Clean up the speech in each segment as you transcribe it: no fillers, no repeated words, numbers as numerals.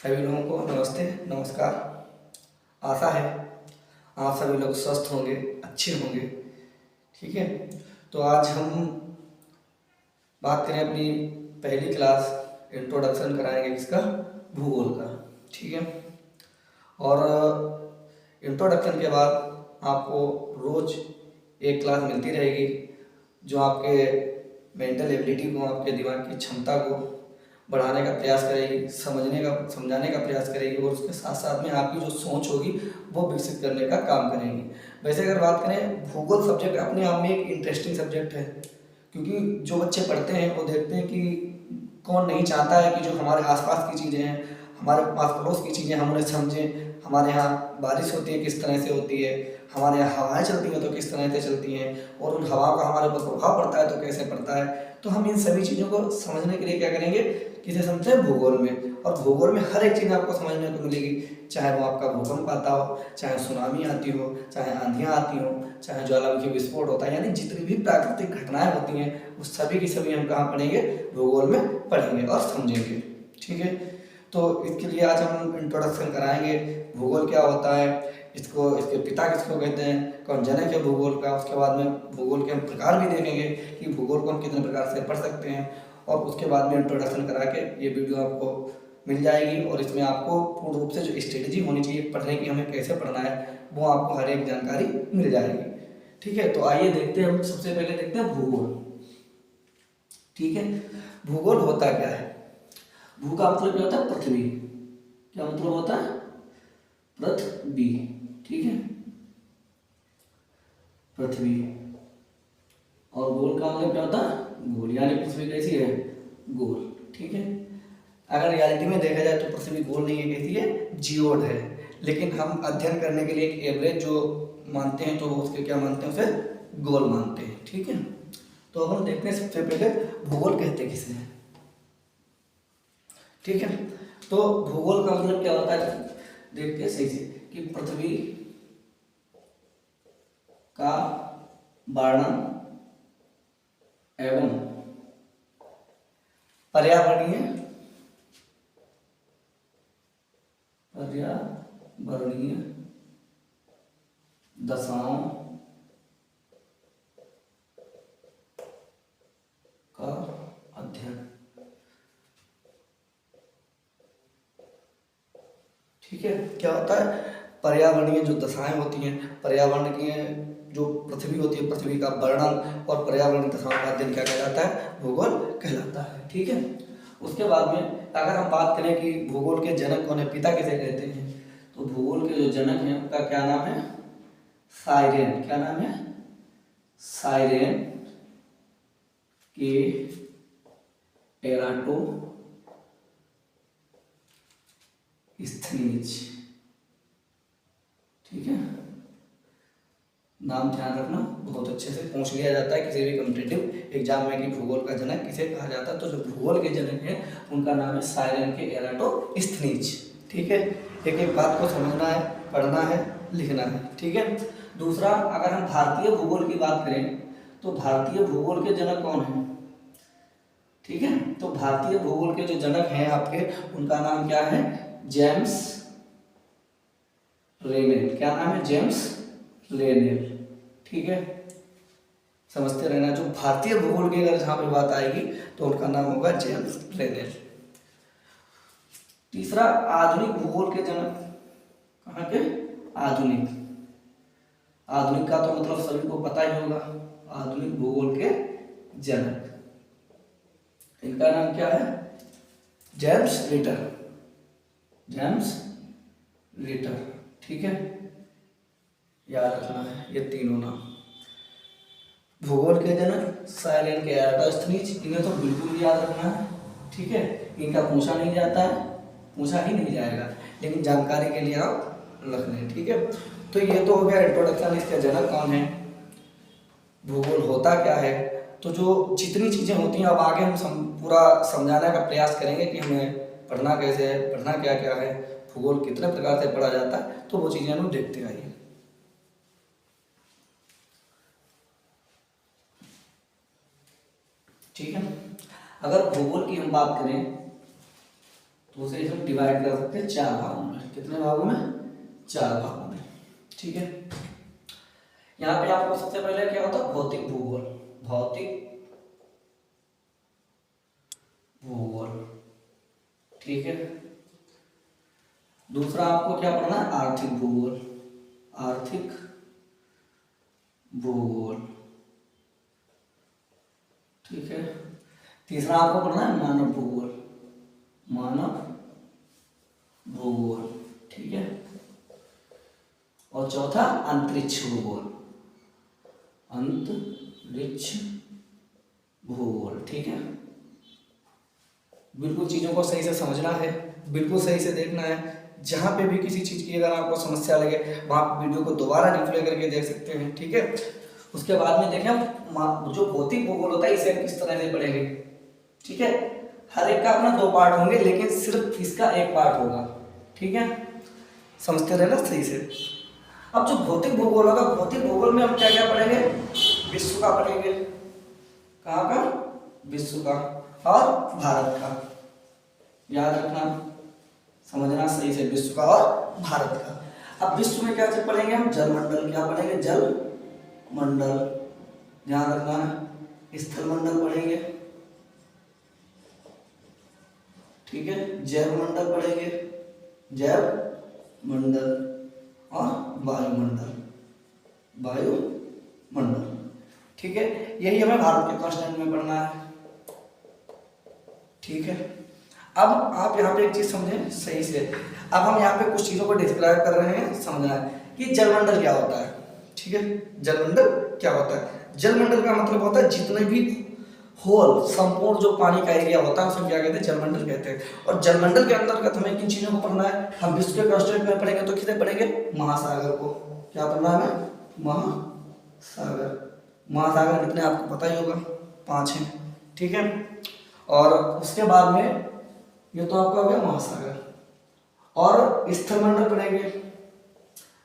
सभी लोगों को नमस्ते नमस्कार। आशा है आप सभी लोग स्वस्थ होंगे, अच्छे होंगे। ठीक है, तो आज हम बात करें अपनी पहली क्लास, इंट्रोडक्शन कराएंगे इसका भूगोल का। ठीक है, और इंट्रोडक्शन के बाद आपको रोज एक क्लास मिलती रहेगी जो आपके मेंटल एबिलिटी को, आपके दिमाग की क्षमता को बढ़ाने का प्रयास करेगी, समझाने का प्रयास करेगी, और उसके साथ साथ में आपकी जो सोच होगी वो विकसित करने का काम करेगी। वैसे अगर बात करें, भूगोल सब्जेक्ट अपने आप में एक इंटरेस्टिंग सब्जेक्ट है, क्योंकि जो बच्चे पढ़ते हैं वो देखते हैं कि कौन नहीं चाहता है कि जो हमारे आसपास की चीज़ें हैं, हमारे पास पड़ोस की चीज़ें हम उन्हें समझें। हमारे यहाँ बारिश होती है किस तरह से होती है, हमारे यहाँ हवाएं चलती हैं तो किस तरह से चलती हैं, और उन हवाओं का हमारे ऊपर प्रभाव पड़ता है तो कैसे पड़ता है। तो हम इन सभी चीज़ों को समझने के लिए क्या करेंगे, किसे समझते हैं, भूगोल में। और भूगोल में हर एक चीज़ आपको समझने को मिलेगी, चाहे वो आपका भूकंप आता हो, चाहे सुनामी आती हो, चाहे आंधियाँ आती हो, चाहे ज्वालामुखी विस्फोट होता है, यानी जितनी भी प्राकृतिक घटनाएं होती हैं वो सभी की सभी हम कहाँ पढ़ेंगे, भूगोल में पढ़ेंगे और समझेंगे। ठीक है, तो इसके लिए आज हम इंट्रोडक्शन कराएंगे, भूगोल क्या होता है, इसको, इसके पिता किसको कहते हैं, कौन जनक है भूगोल का। उसके बाद में भूगोल के हम प्रकार भी देखेंगे कि भूगोल को हम कितने प्रकार से पढ़ सकते हैं, और उसके बाद में इंट्रोडक्शन करा के ये वीडियो आपको मिल जाएगी। और इसमें आपको पूर्ण रूप से जो स्ट्रेटजी होनी चाहिए पढ़ने की, हमें कैसे पढ़ना है, वो आपको हर एक जानकारी मिल जाएगी। ठीक है, तो आइए देखते हैं, हम सबसे पहले देखते हैं भूगोल। ठीक है, भूगोल होता क्या है। भू का मतलब क्या होता है, पृथ्वी। क्या मतलब होता है, पृथ्वी। ठीक है, पृथ्वी। और गोल का मतलब क्या होता है, गोल, यानी पृथ्वी कैसी है, गोल। ठीक है, अगर रियलिटी में देखा जाए तो पृथ्वी गोल नहीं है, कैसी है, जियोड है। लेकिन हम अध्ययन करने के लिए एक एवरेज जो मानते हैं तो उसके क्या मानते हैं, उसे गोल मानते हैं। ठीक है, तो अब हम देखते हैं सबसे पहले भूगोल कहते किसे हैं। ठीक है, तो भूगोल का मतलब क्या होता है, देखते हैं सही से, कि पृथ्वी का वर्णन एवं पर्यावरणीय दशाओं का अध्ययन। ठीक है, क्या होता है, पर्यावरणीय जो दशाएं होती हैं, पर्यावरण की जो पृथ्वी होती है, पृथ्वी का वर्णन और पर्यावरणीय दशाओं का अध्ययन क्या कहलाता है, भूगोल कहलाता है। ठीक है, उसके बाद में अगर हम बात करें कि भूगोल के जनक कौन है, पिता किसे कहते हैं, तो भूगोल के जो जनक हैं उनका क्या नाम है, साइरेन। क्या नाम है, साइरेन के एराटोस्थनीज। ठीक है, नाम ध्यान रखना, बहुत अच्छे से पूछ लिया जाता है किसी भी कॉम्पिटिटिव एग्जाम में कि भूगोल का जनक किसे कहा जाता है। तो जो भूगोल के जनक हैं उनका नाम है साइरेन के एराटोस्थनीज। ठीक है, एक एक बात को समझना है, पढ़ना है, लिखना है। ठीक है, दूसरा, अगर हम भारतीय भूगोल की बात करें तो भारतीय भूगोल के जनक कौन हैं। ठीक है, तो भारतीय भूगोल के जो जनक हैं आपके, उनका नाम क्या है, जेम्स रेनेल। क्या नाम है, जेम्स रेनेल। ठीक है, समझते रहना, जो भारतीय भूगोल की अगर जहां पे बात आएगी तो उनका नाम होगा जेम्स रेनेल। तीसरा, आधुनिक भूगोल के जनक, कहाँ के, आधुनिक। आधुनिक का तो मतलब सभी को पता ही होगा, आधुनिक भूगोल के जनक, इनका नाम क्या है, जेम्स रिटर। James Ritter. ठीक है, याद रखना है ये तीनों नाम। भूगोल के जनक साइरेन के एराटोस्थनीज, इन्हें तो बिल्कुल याद रखना है। ठीक है, इनका पूछा नहीं जाता है, पूछा ही नहीं जाएगा, लेकिन जानकारी के लिए आप रख लें। ठीक है, तो ये तो हो गया इंट्रोडक्शन, इसके जनक कौन है, भूगोल होता क्या है। तो जो जितनी चीज़ें होती हैं अब आगे हम पूरा समझाने का प्रयास करेंगे कि हमें पढ़ना कैसे है, पढ़ना क्या क्या है, भूगोल कितने प्रकार से पढ़ा जाता है, तो वो चीज़ें हम देखते आइए। ठीक है, अगर भूगोल की हम बात करें तो उसे हम डिवाइड कर सकते हैं 4 भागों में। कितने भागों में? 4 भागों में। ठीक है, यहाँ पे आपको सबसे पहले क्या होता है? भौतिक भूगोल। भौतिक भूगोल, ठीक है। दूसरा आपको क्या पढ़ना है? आर्थिक भूगोल। आर्थिक भूगोल, ठीक है। तीसरा आपको पढ़ना है मानव भूगोल। मानव भूगोल, ठीक है। और चौथा अंतरिक्ष भूगोल। अंतरिक्ष भूगोल, ठीक है। बिल्कुल चीज़ों को सही से समझना है, बिल्कुल सही से देखना है। जहाँ पे भी किसी चीज़ की अगर आपको समस्या लगे वहाँ वीडियो को दोबारा रिप्ले करके देख सकते हैं, ठीक है। उसके बाद में देखें हम जो भौतिक भूगोल होता है इसे हम किस तरह से पढ़ेंगे, ठीक है। हर एक का अपना 2 पार्ट होंगे, लेकिन सिर्फ इसका 1 पार्ट होगा, ठीक है। समझते रहना सही से। अब जो भौतिक भूगोल होगा, भौतिक भूगोल में हम क्या क्या पढ़ेंगे? विश्व का पढ़ेंगे। कहाँ का? विश्व का और भारत का। याद रखना, समझना सही से, विश्व का और भारत का। अब विश्व में क्या पढ़ेंगे हम? जलमंडल। क्या पढ़ेंगे? जल मंडल। ध्यान रखना है। स्थल मंडल पढ़ेंगे, ठीक है। जैव मंडल पढ़ेंगे, जैव मंडल। और वायुमंडल, वायुमंडल, ठीक है। यही हमें भारत के कॉन्स्टेंट में पढ़ना है, ठीक है। अब आप यहाँ पे एक चीज समझें सही से। अब हम यहाँ पे कुछ चीजों को डिस्क्राइब कर रहे हैं, समझना है कि जलमंडल क्या होता है, ठीक है। जलमंडल क्या होता है? जलमंडल का मतलब होता है जितने भी होल, संपूर्ण जो पानी का एरिया होता है उसे क्या कहते हैं? जलमंडल कहते हैं। और जलमंडल के अंतर्गत हमें किन चीजों को पढ़ना है? हम विश्व के कॉन्स्टेंट में पढ़ेंगे तो किसे पढ़ेंगे? महासागर को। क्या पढ़ना है हमें? महासागर। महासागर कितने आपको पता ही होगा, 5 हैं, ठीक है। और उसके बाद में ये तो आपका हो गया महासागर। और स्थलमंडल पढ़ेंगे।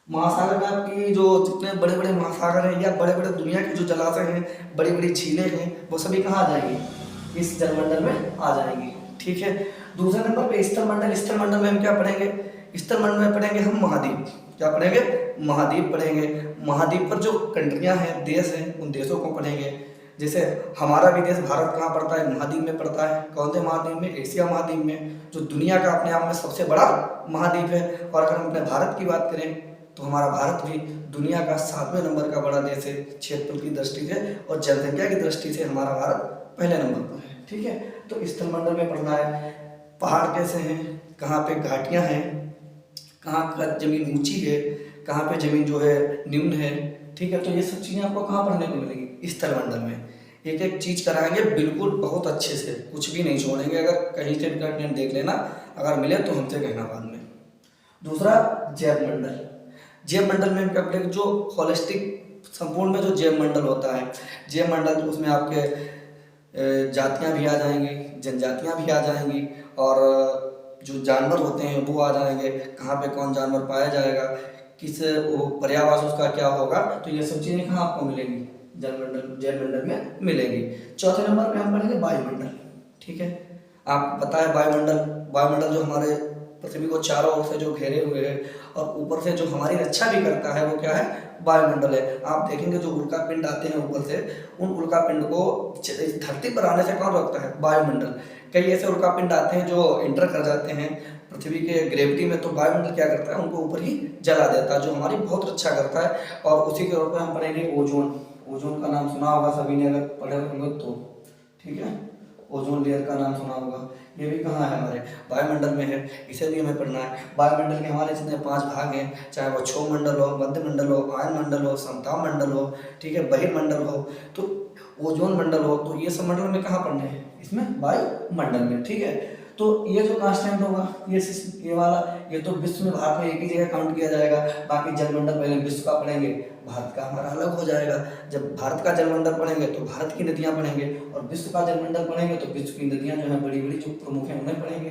महासागर में आपकी जो जितने बड़े बड़े महासागर हैं या बड़े बड़े दुनिया के जो जलाशय हैं, बड़ी बड़ी झीलें हैं, वो सभी कहाँ आ जाएंगी? इस जलमंडल में आ जाएंगी, ठीक है। दूसरे नंबर पे स्थलमंडल। स्थलमंडल में हम क्या पढ़ेंगे? स्थलमंडल में पढ़ेंगे हम महाद्वीप। क्या पढ़ेंगे? महाद्वीप पढ़ेंगे। महाद्वीप पर जो कंट्रियां हैं, देश हैं, उन देशों को पढ़ेंगे। जैसे हमारा भी देश भारत कहाँ पड़ता है? महाद्वीप में पड़ता है। कौन से महाद्वीप में? एशिया महाद्वीप में, जो दुनिया का अपने आप में सबसे बड़ा महाद्वीप है। और अगर हम अपने भारत की बात करें तो हमारा भारत भी दुनिया का 7वें नंबर का बड़ा देश है क्षेत्रफल की दृष्टि से, और जनसंख्या की दृष्टि से हमारा भारत पहले नंबर पर है, ठीक है। तो स्थलमंडल में पढ़ना है पहाड़ कैसे हैं, कहाँ पे घाटियाँ हैं, कहाँ का जमीन ऊंची है, कहाँ पे जमीन जो है निम्न है, ठीक है। तो ये सब चीज़ें आपको कहाँ पढ़ने को मिलेगी? स्थलमंडल में। एक एक चीज़ कराएंगे बिल्कुल बहुत अच्छे से, कुछ भी नहीं छोड़ेंगे। अगर कहीं से भी कंटेंट देख लेना, अगर मिले तो हमसे कहना बाद में। दूसरा जैव मंडल। जैव मंडल में क्या पढ़ेंगे? जो होलिस्टिक संपूर्ण में जो जैव मंडल होता है, जैव मंडल तो उसमें आपके जातियाँ भी आ जाएंगी, जनजातियाँ भी आ जाएंगी, और जो जानवर होते हैं वो आ जाएंगे। कहाँ पे कौन जानवर पाया जाएगा, किस वो पर्यावास उसका क्या होगा, तो ये सब चीज़ें कहाँ आपको मिलेंगी? जलमंडल, जैव मंडल में मिलेंगी। चौथे नंबर पे हम पढ़ेंगे वायुमंडल, ठीक है। आप पता है वायुमंडल, वायुमंडल जो हमारे पृथ्वी को चारों ओर से जो घेरे हुए है और ऊपर से जो हमारी रक्षा भी करता है, वो क्या है? वायुमंडल है। आप देखेंगे जो उल्का पिंड आते हैं ऊपर से, उन उल्का पिंड को धरती पर आने से कौन रोकता है? वायुमंडल। कई ऐसे उल्का पिंड आते हैं जो इंटर कर जाते हैं पृथ्वी के ग्रेविटी में, तो वायुमंडल क्या करता है? उनको ऊपर ही जला देता है, जो हमारी बहुत रक्षा करता है। और उसी के ऊपर हम पढ़ेंगे ओजोन। ओजोन का नाम सुना होगा सभी ने, अगर पढ़े होंगे तो, ठीक है। ओजोन लेयर का नाम सुना होगा। ये भी कहाँ है? हमारे वायुमंडल में है, इसे भी हमें पढ़ना है। वायुमंडल के हमारे जितने 5 भाग हैं, चाहे वो क्षोभ मंडल हो, मध्य मंडल हो, आयन मंडल हो, समताप मंडल हो, ठीक है, बहिर्मंडल हो, तो ओजोन मंडल हो, तो ये सब मंडल में कहाँ पढ़ने हैं? इसमें वायुमंडल में, ठीक है। तो ये जो कांस्टेंट होगा, ये वाला, ये तो विश्व में भारत में एक ही जगह काउंट किया जाएगा। बाकी जलमंडल पहले विश्व का पढ़ेंगे, भारत का हमारा अलग हो जाएगा। जब भारत का जलमंडल पढ़ेंगे तो भारत की नदियां पढ़ेंगे, और विश्व का जलमंडल पढ़ेंगे तो विश्व की नदियां जो है बड़ी बड़ी जो प्रमुख है उन्हें पढ़ेंगे।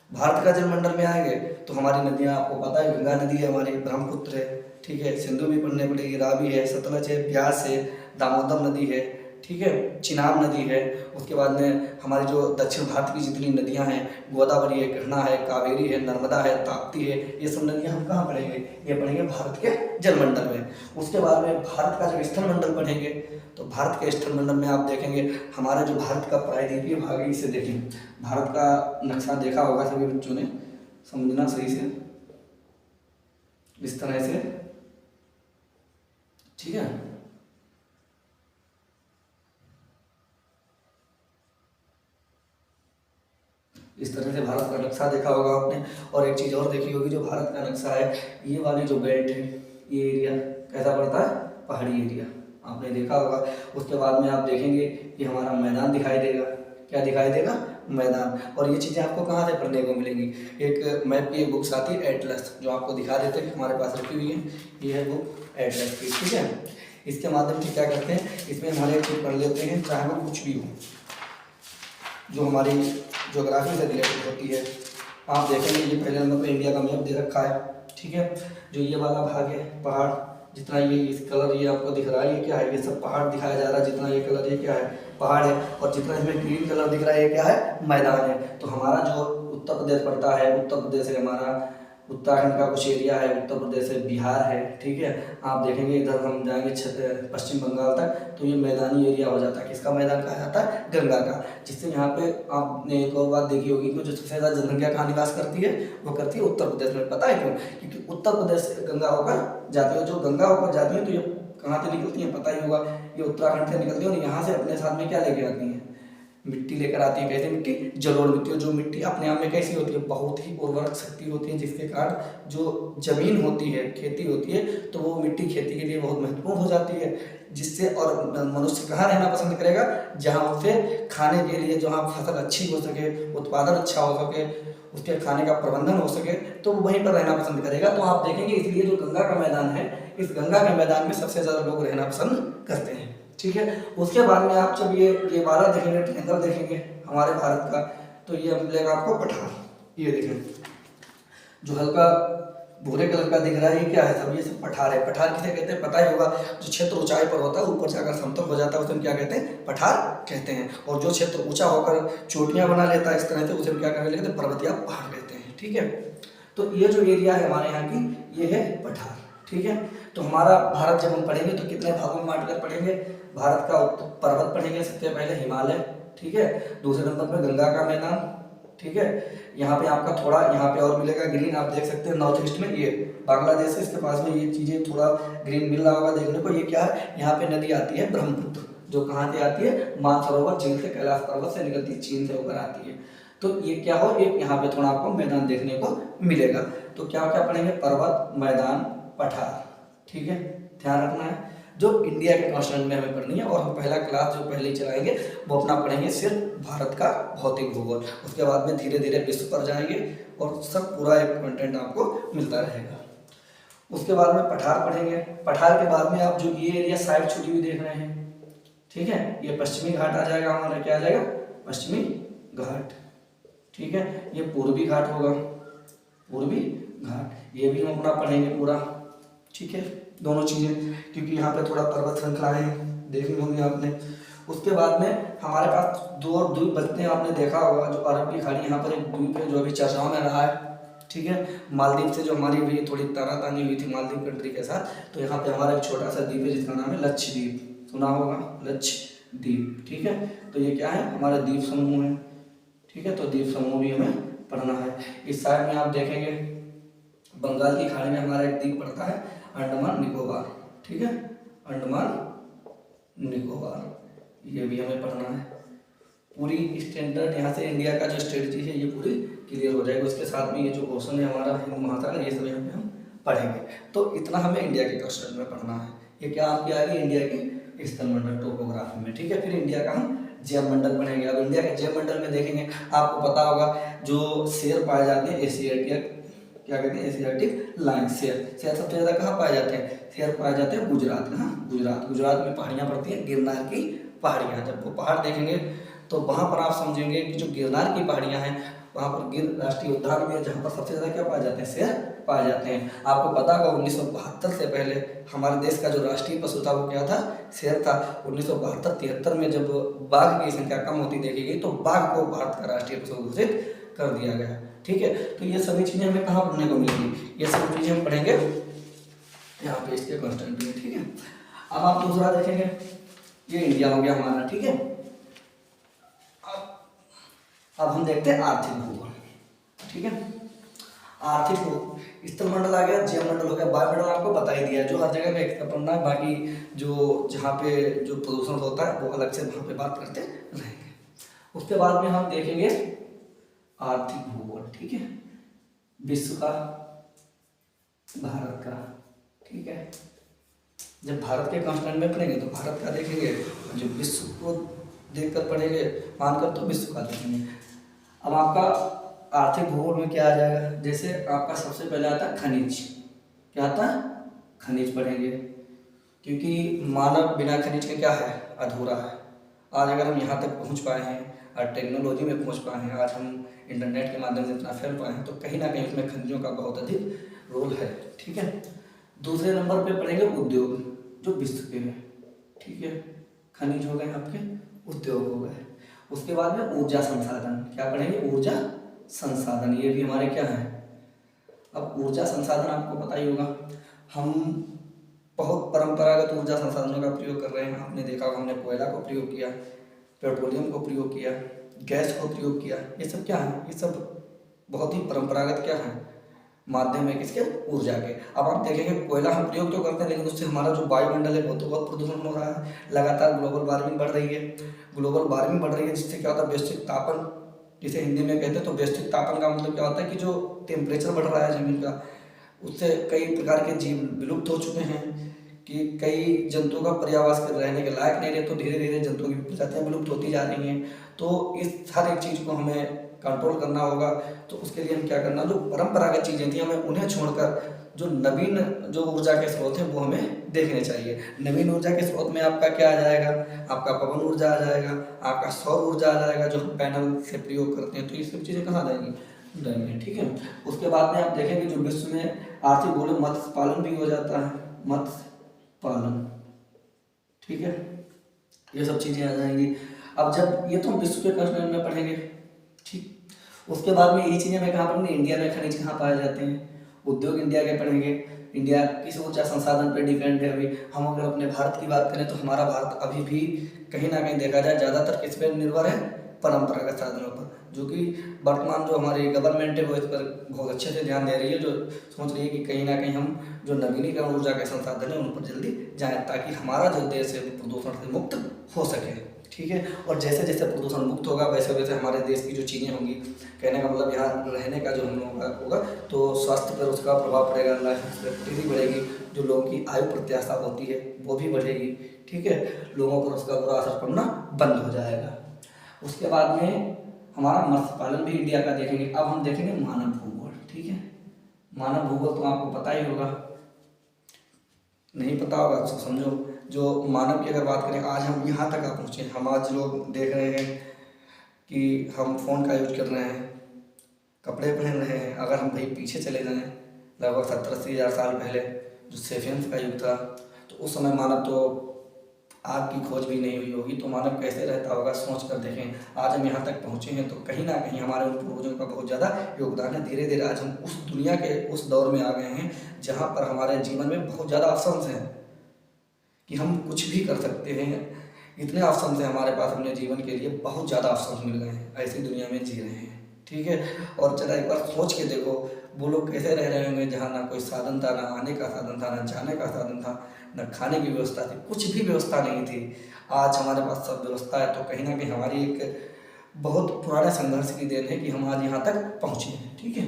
भारत का जलमंडल में आएंगे तो हमारी नदियां आपको पता है, गंगा नदी है हमारी, ब्रह्मपुत्र है, ठीक है, सिंधु भी पढ़ने पड़ेगी, रावी है, सतलज है, ब्यास है, दामोदर नदी है, ठीक है, चिनाब नदी है। उसके बाद में हमारे जो दक्षिण भारत की जितनी नदियां हैं, गोदावरी है, कृष्णा है, कावेरी है, नर्मदा है, ताप्ती है, ये सब नदियां हम कहाँ पढ़ेंगे? ये पढ़ेंगे भारत के जलमंडल में। उसके बाद में भारत का जब स्थलमंडल पढ़ेंगे तो भारत के स्थलमंडल में आप देखेंगे हमारा जो भारत का प्रायद्वीपीय भाग है, इसे देखें। भारत का नक्शा देखा होगा सभी बच्चों ने, समझना सही से, इस तरह से, ठीक है। इस तरह से भारत का नक्शा देखा होगा आपने। और एक चीज़ और देखी होगी, जो भारत का नक्शा है, ये वाली जो बेल्ट है, ये एरिया कैसा पड़ता है? पहाड़ी एरिया, आपने देखा होगा। उसके बाद में आप देखेंगे कि हमारा मैदान दिखाई देगा। क्या दिखाई देगा? मैदान। और ये चीज़ें आपको कहाँ से पढ़ने को मिलेंगी? एक मैप की एक बुक्स आती है, एटलस, जो आपको दिखा देते हैं, हमारे पास रखी हुई है, ये है बुक एटलस की, ठीक है। इसके माध्यम से क्या करते हैं, इसमें हमारे चीज़ पढ़ लेते हैं, चाहे वो कुछ भी हो जो हमारी ज्योग्राफी से रिलेटेड होती है। आप देखेंगे ये पहले नंबर पे इंडिया का मैप दे रखा है, ठीक है। जो ये वाला भाग है, पहाड़, जितना ये इस कलर ये आपको दिख रहा है, ये क्या है? ये सब पहाड़ दिखाया जा रहा है। जितना ये कलर, ये क्या है? पहाड़ है। और जितना इसमें ग्रीन कलर दिख रहा है, ये क्या है? मैदान है। तो हमारा जो उत्तर प्रदेश पड़ता है, उत्तर प्रदेश है हमारा, उत्तराखंड का कुछ एरिया है, उत्तर प्रदेश है, बिहार है, ठीक है। आप देखेंगे इधर हम जाएंगे पश्चिम बंगाल तक, तो ये मैदानी एरिया हो जाता है। किसका मैदान कहा जाता है? गंगा का। जिससे यहाँ पे आपने एक और बात देखी होगी कि जो सबसे ज़्यादा जनसंख्या कहाँ निवास करती है? वो करती है उत्तर प्रदेश में। पता है क्यों? क्योंकि उत्तर प्रदेश से गंगा होकर जाती है। जो गंगा होकर जाती है तो ये कहाँ से निकलती है? पता ही होगा, ये उत्तराखंड से निकलती है। और यहाँ से अपने साथ में क्या लेके आती है? मिट्टी लेकर आती है। कैसे मिट्टी? जलोढ़ मिट्टी। और जो मिट्टी अपने आप में कैसी होती है? बहुत ही उर्वरक शक्ति होती है, जिसके कारण जो जमीन होती है, खेती होती है, तो वो मिट्टी खेती के लिए बहुत महत्वपूर्ण हो जाती है। जिससे और मनुष्य कहाँ रहना पसंद करेगा? जहाँ उसे खाने के लिए, जहाँ फसल अच्छी हो सके, उत्पादन अच्छा हो सके, उसके खाने का प्रबंधन हो सके, तो वहीं पर रहना पसंद करेगा। तो आप देखेंगे इसलिए जो गंगा का मैदान है, इस गंगा के मैदान में सबसे ज़्यादा लोग रहना पसंद करते हैं, ठीक है। उसके बाद में आप जब ये वाला देखेंगे, ट्रेंगल देखेंगे हमारे भारत का, तो ये मिलेगा आपको पठार। ये देखें, जो हल्का भूरे कलर का दिख रहा है, ये क्या है? सब ये सब पठार है। पठार किसे कहते हैं? पता ही होगा। जो क्षेत्र ऊंचाई पर होता है, ऊपर जाकर समतल हो जाता है, उसे हम क्या कहते हैं? पठार कहते हैं। और जो क्षेत्र ऊंचा होकर चोटियां बना लेता है इस तरह से, उसे हम क्या कहते हैं? पर्वतीय पहाड़ कहते हैं, ठीक है। तो ये जो एरिया है हमारे यहाँ की, ये है पठार, ठीक है। तो हमारा भारत जब हम पढ़ेंगे तो कितने भागों में बांट कर पढ़ेंगे? भारत का पर्वत पढ़ेंगे सबसे पहले, हिमालय, ठीक है। दूसरे नंबर पर गंगा का मैदान, ठीक है। यहाँ पे आपका थोड़ा यहाँ पे और मिलेगा ग्रीन, आप देख सकते हैं नॉर्थ ईस्ट में, ये बांग्लादेश है, इसके पास में ये चीज़ें थोड़ा ग्रीन मिल रहा होगा देखने को। ये क्या है? यहाँ पे नदी आती है ब्रह्मपुत्र, जो कहाँ से आती है? मानसरोवर झील से, कैलाश पर्वत से निकलती है, चीन से होकर आती है। तो ये क्या हो, एक यहाँ पे थोड़ा आपको मैदान देखने को मिलेगा। तो क्या क्या पढ़ेंगे? पर्वत, मैदान, पठार, ठीक है, ध्यान रखना है। जो इंडिया के कॉन्स्टिट्यूशन में हमें पढ़नी है। और हम पहला क्लास जो पहले चलाएंगे वो अपना पढ़ेंगे सिर्फ भारत का भौतिक भूगोल। उसके बाद में धीरे धीरे विश्व पर जाएंगे और सब पूरा एक कंटेंट आपको मिलता रहेगा। उसके बाद में पठार पढ़ेंगे। पठार के बाद में आप जो ये एरिया साइड छुटी हुई देख रहे हैं, ठीक है, ये पश्चिमी घाट आ जाएगा हमारा। क्या आ जाएगा? पश्चिमी घाट, ठीक है। ये पूर्वी घाट होगा, पूर्वी घाट, ये भी हम अपना पढ़ेंगे पूरा, ठीक है, दोनों चीज़ें, क्योंकि यहाँ पे थोड़ा पर्वत श्रृंखलाएं देखनी होंगी आपने। उसके बाद में हमारे पास दो द्वीप बचते हैं, आपने देखा होगा, जो अरब की खाड़ी, यहाँ पर एक द्वीप है जो अभी चर्चाओं में रहा है, ठीक है। मालदीव से जो हमारी भी थोड़ी तानातानी हुई थी मालदीव कंट्री के साथ, तो यहाँ पे हमारा एक छोटा सा द्वीप है जिसका नाम है लक्षद्वीप, सुना होगा, लक्षद्वीप, ठीक है। तो ये क्या है? हमारा द्वीप समूह है, ठीक है। तो द्वीप समूह भी हमें पढ़ना है। इस साइड में आप देखेंगे बंगाल की खाड़ी में हमारा एक द्वीप पड़ता है, अंडमान निकोबार, ठीक है, अंडमान निकोबार, ये भी हमें पढ़ना है। पूरी स्टैंडर्ड यहाँ से इंडिया का जो स्ट्रेटजी है ये पूरी क्लियर हो जाएगी। उसके साथ में ये जो क्वेश्चन है हमारा हिंद महासागर, ये सब यहाँ पे हम पढ़ेंगे। तो इतना हमें इंडिया के क्वेश्चन में पढ़ना है। ये क्या आपकी आ गई? इंडिया की स्थल मंडल टोपोग्राफी में, ठीक है। फिर इंडिया का हम जैव मंडल पढ़ेंगे। अब इंडिया के जैव मंडल में देखेंगे, आपको पता होगा जो शेर पाए जाते हैं एशियाटिक, क्या कहते हैं? एशियाटिक लाइन शेर। शेर सबसे ज़्यादा कहाँ पाए जाते हैं? शेर पाए जाते हैं गुजरात में, हाँ, गुजरात में पहाड़ियाँ पड़ती हैं, गिरनार की पहाड़ियाँ। जब वो पहाड़ देखेंगे तो वहाँ पर आप समझेंगे कि जो गिरनार की पहाड़ियाँ हैं वहाँ पर गिर राष्ट्रीय उद्यान भी है, जहाँ पर सबसे ज़्यादा क्या पाए जाते हैं, शेर पाए जाते हैं। आपको पता होगा 1972 से पहले हमारे देश का जो राष्ट्रीय पशु था वो क्या था, शेर था। 1972-73 में जब बाघ की संख्या कम होती देखी गई तो बाघ को भारत का राष्ट्रीय पशु घोषित कर दिया गया। ठीक है, तो ये सभी चीज़ें हमें कहाँ पढ़ने को मिलेंगी, ये सभी चीज़ें हम पढ़ेंगे यहाँ पे इसके कॉन्स्टेंट में। ठीक है, अब आप दूसरा देखेंगे, ये इंडिया हो गया हमारा। ठीक है, अब हम देखते हैं आर्थिक भूगोल। ठीक है, आर्थिक भूगोल, स्थल मंडल आ गया, जैव मंडल हो गया, वायुमंडल आपको बता ही दिया, जो हर जगह पे एक पढ़ना है। बाकी जो जहाँ पे जो प्रदूषण होता है वो अलग से वहाँ पे बात करते रहेंगे। उसके बाद में हम देखेंगे आर्थिक भूगोल। ठीक है, विश्व का, भारत का। ठीक है, जब भारत के कॉन्स्टेंट में पढ़ेंगे तो भारत का देखेंगे, जो विश्व को देखकर पढ़ेंगे मानकर तो विश्व का देखेंगे। अब आपका आर्थिक भूगोल में क्या आ जाएगा, जैसे आपका सबसे पहले आता है खनिज। क्या आता है, खनिज पढ़ेंगे, क्योंकि मानव बिना खनिज के क्या है, अधूरा है। आज अगर हम यहाँ तक पहुँच पाए हैं और टेक्नोलॉजी में पहुँच पाए हैं, आज हम इंटरनेट के माध्यम से इतना फैल पाए हैं, तो कहीं ना कहीं उसमें खनिजों का बहुत अधिक रोल है। ठीक है, दूसरे नंबर पे पढ़ेंगे उद्योग, जो विश्व के हैं। ठीक है, खनिज हो गए आपके, उद्योग हो गए। उसके बाद में ऊर्जा संसाधन, क्या पढ़ेंगे, ऊर्जा संसाधन, ये भी हमारे क्या है। अब ऊर्जा संसाधन आपको पता ही होगा, हम बहुत परंपरागत ऊर्जा संसाधनों का प्रयोग कर रहे हैं। आपने देखा होगा, हमने कोयला को प्रयोग किया, पेट्रोलियम को प्रयोग किया, गैस को प्रयोग किया। ये सब क्या है, ये सब बहुत ही परंपरागत क्या है, माध्यम है किसके, ऊर्जा के। अब आप देखेंगे कोयला हम प्रयोग तो करते हैं, लेकिन उससे हमारा जो वायुमंडल है वो तो बहुत प्रदूषण हो रहा है। लगातार ग्लोबल वार्मिंग बढ़ रही है, ग्लोबल वार्मिंग बढ़ रही है, जिससे क्या होता है, वैश्विक तापन, जिसे हिंदी में कहते हैं। तो वैश्विक तापन का मतलब क्या होता है कि जो टेम्परेचर बढ़ रहा है जमीन का, उससे कई प्रकार के जीव विलुप्त हो चुके हैं, कि कई जंतुओं का पर्यावास कर रहने के लायक नहीं रहे, तो धीरे धीरे जंतुओं की प्रजातियां विलुप्त होती जा रही हैं। तो इस हर एक चीज़ को हमें कंट्रोल करना होगा। तो उसके लिए हम क्या करना, जो परंपरागत चीज़ें थी हमें उन्हें छोड़कर जो नवीन जो ऊर्जा के स्रोत हैं वो हमें देखने चाहिए। नवीन ऊर्जा के स्रोत में आपका क्या आ जाएगा, आपका पवन ऊर्जा आ जाएगा, आपका सौर ऊर्जा आ जाएगा, जो हम पैनल से प्रयोग करते हैं। तो ये सब चीज़ें कहाँ आ जाएंगी, ठीक है। उसके बाद में आप देखेंगे जो विश्व में आर्थिक भूगोल, मत्स्य पालन भी हो जाता है, मत्स्य पालन, ठीक है, ये सब चीज़ें आ जाएंगी। अब जब ये तो हम विश्व के कंटेंट में पढ़ेंगे, ठीक। उसके बाद में ये चीज़ें मैं कहाँ पढ़ूंगी, इंडिया में खनिज कहाँ पाए जाते हैं, उद्योग इंडिया के पढ़ेंगे। इंडिया किस ऊर्जा संसाधन पर डिपेंड है। अभी हम अगर अपने भारत की बात करें तो हमारा भारत अभी भी कहीं ना कहीं देखा जाए ज़्यादातर किस पर निर्भर है, परंपरागत साधनों पर, जो कि वर्तमान जो हमारी गवर्नमेंट है वो इस पर बहुत अच्छे से ध्यान दे रही है, जो सोच रही है कि कहीं ना कहीं हम जो नवीनीकरण ऊर्जा के संसाधन है उन पर जल्दी जाएं, ताकि हमारा जो देश है वो प्रदूषण से मुक्त हो सके, ठीक है। और जैसे जैसे प्रदूषण मुक्त होगा वैसे वैसे हमारे देश की जो चीज़ें होंगी, कहने का मतलब यहाँ रहने का जो हम लोगों का होगा तो स्वास्थ्य पर उसका प्रभाव पड़ेगा, लाइफ एक्सपेक्टेंसी बढ़ेगी, जो लोगों की आयु प्रत्याशा होती है वो भी बढ़ेगी, ठीक है। लोगों पर उसका बुरा असर पड़ना बंद हो जाएगा। उसके बाद में हमारा मत्स्य पालन भी इंडिया का देखेंगे। अब हम देखेंगे मानव भूगोल, ठीक है। मानव भूगोल तो आपको पता ही होगा, नहीं पता होगा तो समझो। जो मानव की अगर बात करें, आज हम यहाँ तक आ पहुँचे, हम आज लोग देख रहे हैं कि हम फ़ोन का यूज कर रहे हैं, कपड़े पहन रहे हैं। अगर हम कहीं पीछे चले जाएं लगभग 70-80 हज़ार साल पहले, जो सेपियंस का युग था, तो उस समय मानव तो आग की खोज भी नहीं हुई होगी, तो मानव कैसे रहता होगा सोच कर देखें। आज हम यहाँ तक पहुँचे हैं तो कहीं ना कहीं हमारे उन पूर्वजों का बहुत ज़्यादा योगदान है। धीरे धीरे आज हम उस दुनिया के उस दौर में आ गए हैं जहाँ पर हमारे जीवन में बहुत ज़्यादा ऑप्शंस हैं कि हम कुछ भी कर सकते हैं। इतने ऑप्शंस हैं हमारे पास, अपने जीवन के लिए बहुत ज़्यादा ऑप्शंस मिल गए हैं, ऐसी दुनिया में जी रहे हैं, ठीक है। और जरा एक बार सोच के देखो वो लोग कैसे रह रहे होंगे जहाँ ना कोई साधन था, ना आने का साधन था, ना जाने का साधन था, न खाने की व्यवस्था थी, कुछ भी व्यवस्था नहीं थी। आज हमारे पास सब व्यवस्था है, तो कहीं ना कहीं हमारी एक बहुत पुराने संघर्ष की देन है कि हम आज यहाँ तक पहुँचे हैं, ठीक है।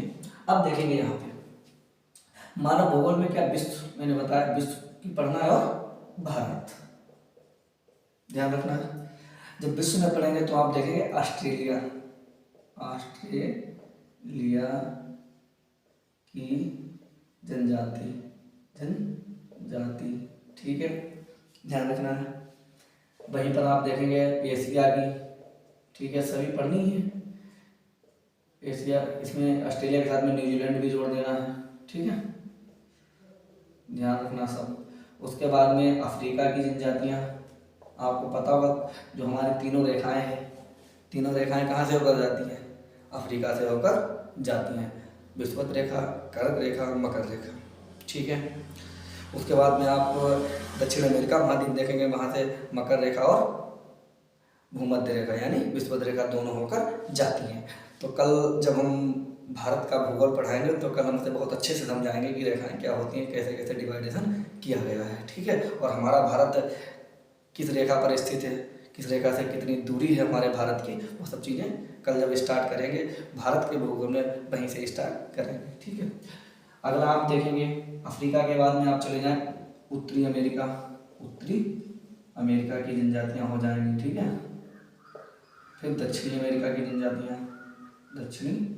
अब देखेंगे यहाँ पे मानव भूगोल में क्या, विश्व मैंने बताया, विश्व की पढ़ना है और भारत ध्यान रखना है। जब विश्व में पढ़ेंगे तो आप देखेंगे ऑस्ट्रेलिया, ऑस्ट्रेलिया की जनजाति, ठीक है, ध्यान रखना है। वहीं पर आप देखेंगे एशिया की, ठीक है, सभी पढ़नी है। एशिया, इसमें ऑस्ट्रेलिया के साथ में न्यूजीलैंड भी जोड़ देना है, ठीक है, ध्यान रखना सब। उसके बाद में अफ्रीका की जनजातियाँ, आपको पता होगा जो हमारी तीनों रेखाएं हैं, तीनों रेखाएं कहाँ से होकर जाती हैं? अफ्रीका से होकर जाती हैं, विषुवत रेखा, कर्क रेखा, मकर रेखा, ठीक है। उसके बाद में आप दक्षिण अमेरिका महाद्वीप देखेंगे, वहाँ से मकर रेखा और भूमध्य रेखा यानी विषुवत रेखा दोनों होकर जाती हैं। तो कल जब हम भारत का भूगोल पढ़ाएंगे तो कल हमसे बहुत अच्छे से समझाएंगे कि रेखाएं क्या होती हैं, कैसे कैसे डिवाइडेशन किया गया है, ठीक है। और हमारा भारत किस रेखा पर स्थित है, किस रेखा से कितनी दूरी है हमारे भारत की, वो सब चीज़ें कल जब स्टार्ट करेंगे भारत के भूगोल में वहीं से स्टार्ट करेंगे, ठीक है। अगला आप देखेंगे अफ्रीका के बाद में आप चले जाएं उत्तरी अमेरिका, उत्तरी अमेरिका की जनजातियाँ हो जाएंगी, ठीक है। फिर दक्षिणी अमेरिका की जनजातियाँ, दक्षिणी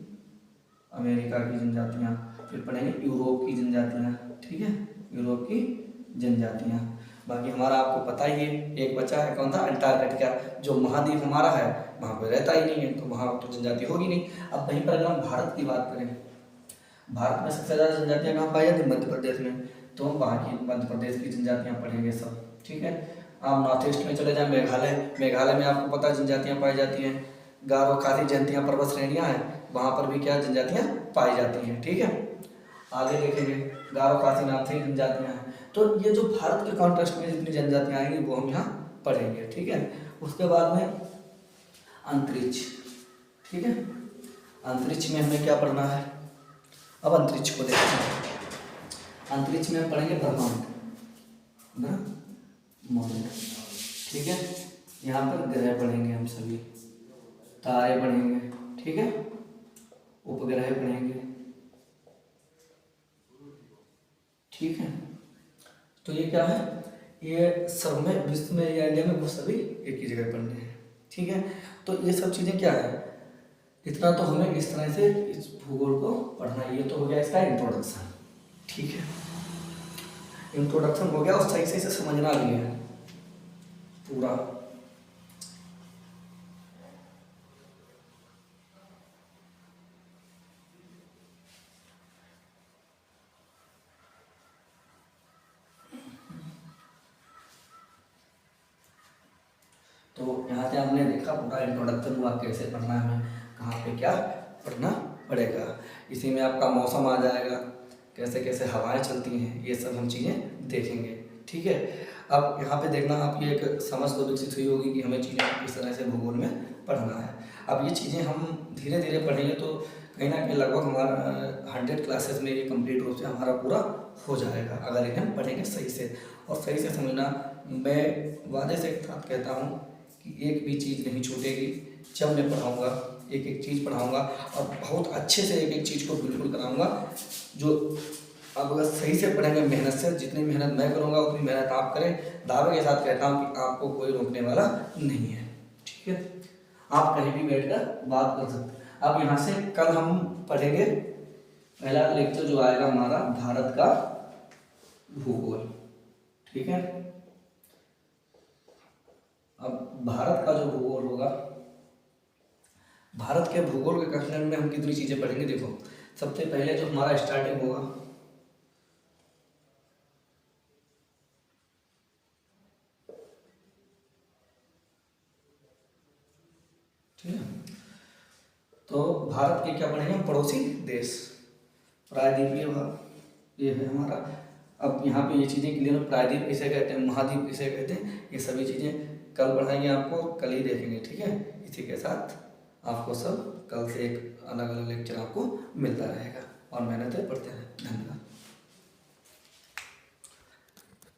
अमेरिका की जनजातियाँ, फिर पढ़ेंगे यूरोप की जनजातियाँ, ठीक है, यूरोप की जनजातियाँ। बाकी हमारा आपको पता ही है, एक बचा है कौन सा, अंटार्कटिका, जो महाद्वीप हमारा है वहाँ पर रहता ही नहीं है, तो वहाँ तो जनजाति होगी नहीं। अब वहीं पर अगर हम भारत की बात करें, भारत में सबसे ज़्यादा जनजातियाँ कहाँ पाई जाती है? मध्य प्रदेश में, तो वहाँ की मध्य प्रदेश की जनजातियाँ पढ़ेंगे सब, ठीक है। आप नॉर्थ ईस्ट में चले जाएं, मेघालय, मेघालय में आपको पता है जनजातियाँ पाई जाती हैं, गारो, खासी, जयंतियाँ पर्वत श्रेणियाँ हैं, वहाँ पर भी क्या जनजातियाँ पाई जाती हैं, ठीक है। आगे देखेंगे गारो, खासी, नाथी जनजातियाँ हैं। तो ये जो भारत के कॉन्टेक्स्ट में जितनी जनजातियाँ आएंगी वो हम यहाँ पढ़ेंगे, ठीक है। उसके बाद में अंतरिक्ष, ठीक है, अंतरिक्ष में हमें क्या पढ़ना है? अब अंतरिक्ष को देखते हैं। अंतरिक्ष में हम पढ़ेंगे ब्रह्मांड, ब्रह्मांड, ठीक है। यहाँ पर ग्रह पढ़ेंगे हम सभी, तारे पढ़ेंगे, ठीक है, उपग्रह पढ़ेंगे, ठीक है। तो ये क्या है, ये सब में विश्व में या इंडिया में वो सभी एक ही जगह पढ़ने हैं, ठीक है। तो ये सब चीज़ें क्या है, इतना तो हमें इस तरह से इस भूगोल को पढ़ना है। ये तो हो गया इसका इंट्रोडक्शन, ठीक है, इंट्रोडक्शन हो गया और सही से इसे समझना भी है पूरा। तो यहाँ से हमने देखा पूरा इंट्रोडक्शन हुआ, कैसे पढ़ना है, हमें कहाँ पे क्या पढ़ना पड़ेगा। इसी में आपका मौसम आ जाएगा, कैसे कैसे हवाएं चलती हैं, ये सब हम चीज़ें देखेंगे, ठीक है। अब यहाँ पे देखना आपकी एक समझ तो विकसित हुई होगी कि हमें चीज़ें किस तरह से भूगोल में पढ़ना है। अब ये चीज़ें हम धीरे धीरे पढ़ेंगे तो कहीं ना कहीं लगभग हमारा 100 क्लासेस में ये कंप्लीट रूप से हमारा पूरा हो जाएगा, अगर इन्हें हम पढ़ेंगे सही से और सही से समझना। मैं वादे से एक बात कहता हूँ कि एक भी चीज़ नहीं छूटेगी, जब मैं पढ़ाऊँगा एक एक चीज़ पढ़ाऊँगा और बहुत अच्छे से एक एक चीज़ को बिल्कुल कराऊँगा। जो आप अगर सही से पढ़ेंगे मेहनत से, जितनी मेहनत मैं करूँगा उतनी मेहनत आप करें, दावे के साथ कहता हूँ कि आपको कोई रोकने वाला नहीं है, ठीक है। आप कहीं भी बैठकर बात कर सकते हैं। अब यहाँ से कल हम पढ़ेंगे पहला लेक्चर जो आएगा हमारा भारत का भूगोल, ठीक है। अब भारत का जो भूगोल होगा, भारत के भूगोल के कक्षण में हम कितनी चीजें पढ़ेंगे, देखो सबसे पहले जो हमारा स्टार्टिंग होगा, ठीक है। तो भारत के क्या पढ़ेंगे, पड़ोसी देश, प्रायद्वीपीय भाग, ये है हमारा। अब यहाँ पे ये चीज़ें क्लियर, प्रायद्वीप किसे कहते हैं, महाद्वीप किसे कहते हैं, ये सभी चीज़ें कल पढ़ाएंगे आपको, कल ही देखेंगे, ठीक है। इसी के साथ आपको सब कल से एक अलग अलग लेक्चर आपको मिलता रहेगा और मेहनत से पढ़ते रहें।